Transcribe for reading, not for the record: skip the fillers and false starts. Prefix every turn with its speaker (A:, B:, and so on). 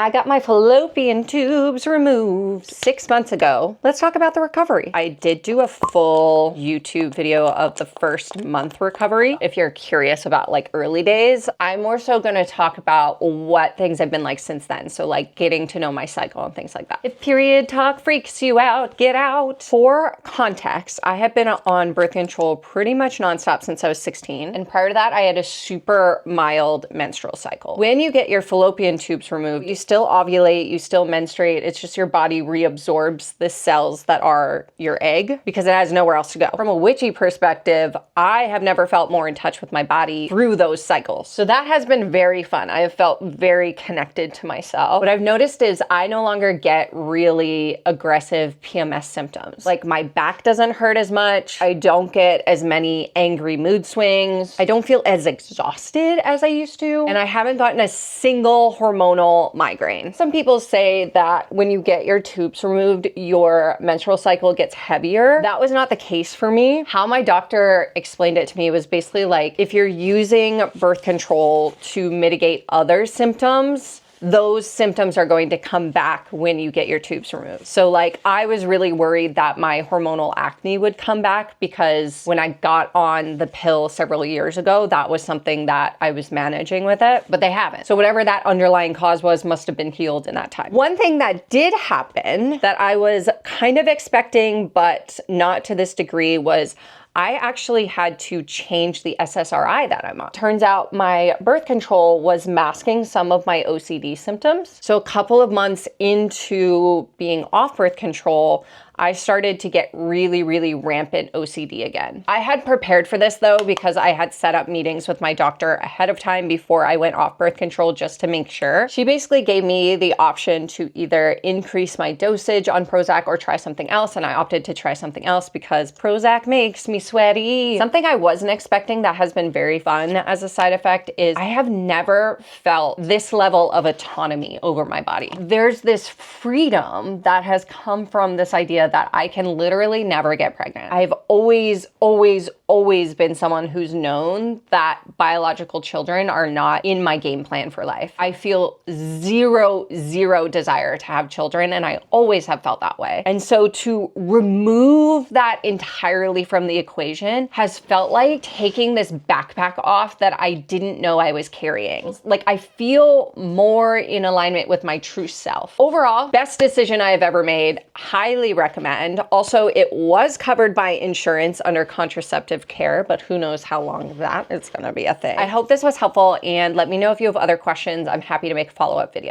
A: I got my fallopian tubes removed 6 months ago. Let's talk about the recovery. I did do a full YouTube video of the first month recovery. If you're curious about like early days, I'm more so gonna talk about what things have been like since then. So like getting to know my cycle and things like that. If period talk freaks you out, get out. For context, I have been on birth control pretty much nonstop since I was 16. And prior to that, I had a super mild menstrual cycle. When you get your fallopian tubes removed, you still ovulate, you still menstruate. It's just your body reabsorbs the cells that are your egg because it has nowhere else to go. From a witchy perspective, I have never felt more in touch with my body through those cycles. So that has been very fun. I have felt very connected to myself. What I've noticed is I no longer get really aggressive PMS symptoms. Like my back doesn't hurt as much. I don't get as many angry mood swings. I don't feel as exhausted as I used to. And I haven't gotten a single hormonal migraine. Some people say that when you get your tubes removed, your menstrual cycle gets heavier. That was not the case for me. How my doctor explained it to me was basically like, if you're using birth control to mitigate other symptoms, those symptoms are going to come back when you get your tubes removed. So like I was really worried that my hormonal acne would come back because when I got on the pill several years ago, that was something that I was managing with it, but they haven't. So whatever that underlying cause was must have been healed in that time. One thing that did happen that I was kind of expecting, but not to this degree, was I actually had to change the SSRI that I'm on. Turns out my birth control was masking some of my OCD symptoms. So a couple of months into being off birth control, I started to get really, really rampant OCD again. I had prepared for this though, because I had set up meetings with my doctor ahead of time before I went off birth control just to make sure. She basically gave me the option to either increase my dosage on Prozac or try something else. And I opted to try something else because Prozac makes me sweaty. Something I wasn't expecting that has been very fun as a side effect is I have never felt this level of autonomy over my body. There's this freedom that has come from this idea that I can literally never get pregnant. I've always been someone who's known that biological children are not in my game plan for life. I feel zero desire to have children, and I always have felt that way. And so to remove that entirely from the equation has felt like taking this backpack off that I didn't know I was carrying. Like I feel more in alignment with my true self. Overall, best decision I have ever made. Highly recommend. Also, it was covered by insurance under contraceptive care, but who knows how long that is gonna be a thing. I hope this was helpful, and let me know if you have other questions. I'm happy to make a follow-up video.